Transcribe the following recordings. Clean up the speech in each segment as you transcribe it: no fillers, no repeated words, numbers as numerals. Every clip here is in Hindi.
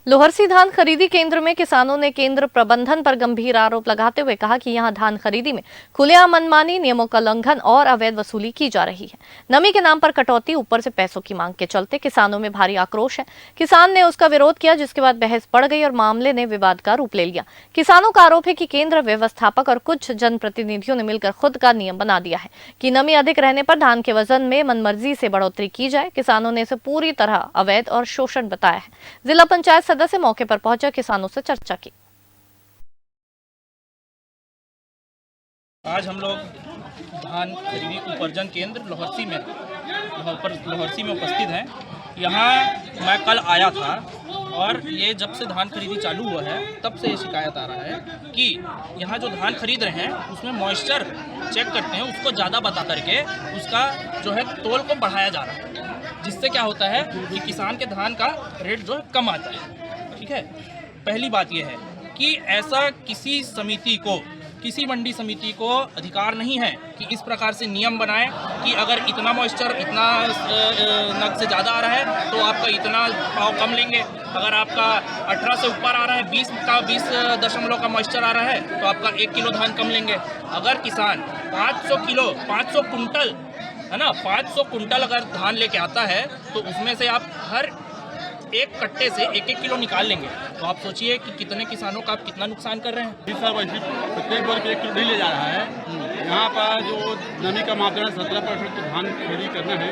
लोहरसी धान खरीदी केंद्र में किसानों ने केंद्र प्रबंधन पर गंभीर आरोप लगाते हुए कहा कि यहां धान खरीदी में खुलेआम मनमानी, नियमों का उल्लंघन और अवैध वसूली की जा रही है। नमी के नाम पर कटौती, ऊपर से पैसों की मांग के चलते किसानों में भारी आक्रोश है। किसान ने उसका विरोध किया, जिसके बाद बहस बढ़ गई और मामले ने विवाद का रूप ले लिया। किसानों का आरोप है कि केंद्र व्यवस्थापक और कुछ जनप्रतिनिधियों ने मिलकर खुद का नियम बना दिया है कि नमी अधिक रहने पर धान के वजन में मनमर्जी से बढ़ोतरी की जाए। किसानों ने इसे पूरी तरह अवैध और शोषण बताया है। जिला पंचायत सदस्य मौके पर पहुंचा किसानों से चर्चा की। आज हम लोग धान खरीदी उपार्जन केंद्र लोहरसी में उपस्थित हैं। यहाँ मैं कल आया था और ये जब से धान खरीदी चालू हुआ है तब से ये शिकायत आ रहा है कि यहाँ जो धान खरीद रहे हैं उसमें मॉइस्चर चेक करते हैं, उसको ज़्यादा बता करके उसका जो है तोल को बढ़ाया जा रहा है, जिससे क्या होता है कि किसान के धान का रेट जो है कम आता है। ठीक है, पहली बात यह है कि ऐसा किसी मंडी समिति को अधिकार नहीं है कि इस प्रकार से नियम बनाए कि अगर इतना मॉइस्चर इतना नग से ज़्यादा आ रहा है तो आपका इतना भाव कम लेंगे, अगर आपका 18 से ऊपर आ रहा है, 20 का मॉइस्चर आ रहा है तो आपका 1 किलो धान कम लेंगे। अगर किसान 500 कुंटल है ना, 500 कुंटल अगर धान लेके आता है तो उसमें से आप हर एक कट्टे से 1-1 किलो निकाल लेंगे, तो आप सोचिए कि कितने किसानों का आप कितना नुकसान कर रहे हैं। इस साल वैसे प्रत्येक वर्ग 1 किलो नहीं ले जा रहा है। यहाँ पर जो नमी का मापदंड 17% तो धान खरीदी करना है,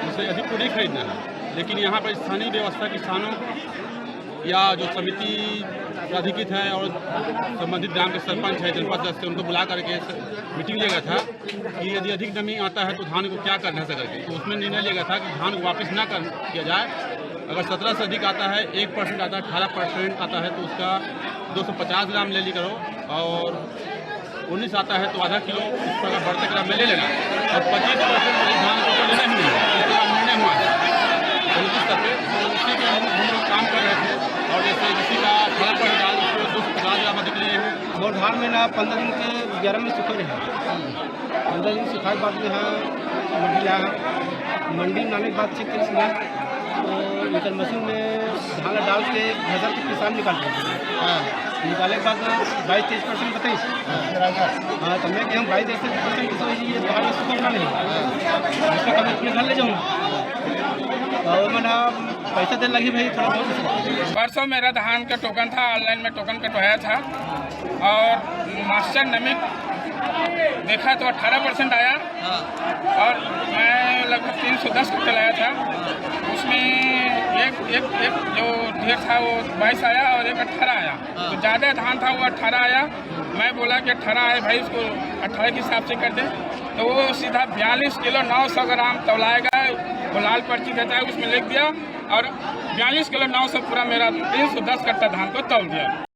उससे अधिक को नहीं खरीदना है। लेकिन यहाँ पर स्थानीय व्यवस्था किसानों या जो समिति प्राधिकृत है और संबंधित ग्राम के सरपंच है, जनपद सदस्य, उनको बुला करके मीटिंग लिया गया था कि यदि अधिक नमी आता है तो धान को क्या करना है करके। तो उसमें निर्णय लिया गया था कि धान को वापस ना किया जाए। अगर 17 से अधिक आता है, 1% आता है, 18% आता है तो उसका 250 ग्राम ले ली करो, और 19 आता है तो आधा किलो इस प्रकार बढ़ते ग्राम में ले लेना, और 25% धान को लेना ही नहीं है। इसका निर्णय हुआ है समिति स्तर पर, तो उसी के हम लोग काम कर रहे थे। और जैसे किसी का 18% डाल उसको 250 ग्राम अधिक लिए हैं। और धान में ना 15 दिन के 11 में सूखे रहे, 15 दिन सूखा के बाद जो है मंडी में आने के बाद चेक करें तो मीटर मशीन में धान डाल के फसल के किसान निकालते हैं। निकाले के बाद 22-23% बताइए। हाँ, तो मैं कि हम 22-23% ये धान में सुखा नहीं, इसका कभी अपने घर ले जाऊँ और मैंने पैसा देने लगी भाई थोड़ा बहुत। परसों मेरा धान का टोकन था, ऑनलाइन में टोकन कटवाया था और मास्टर नमी देखा तो 18% आया और मैं लगभग 310 कुंटल आया था। उसमें एक जो ढेर था वो 22 आया और एक 18 आया, तो ज़्यादा धान था वो 18 आया। मैं बोला कि 18 आए भाई, उसको 18 के हिसाब से कर दे, तो वो सीधा 42 किलो 900 ग्राम तौलाएगा, वो लाल पर्ची देता है उसमें लिख दिया और 42 किलो 900 पूरा मेरा 310 कट्टा धान को तौल दिया।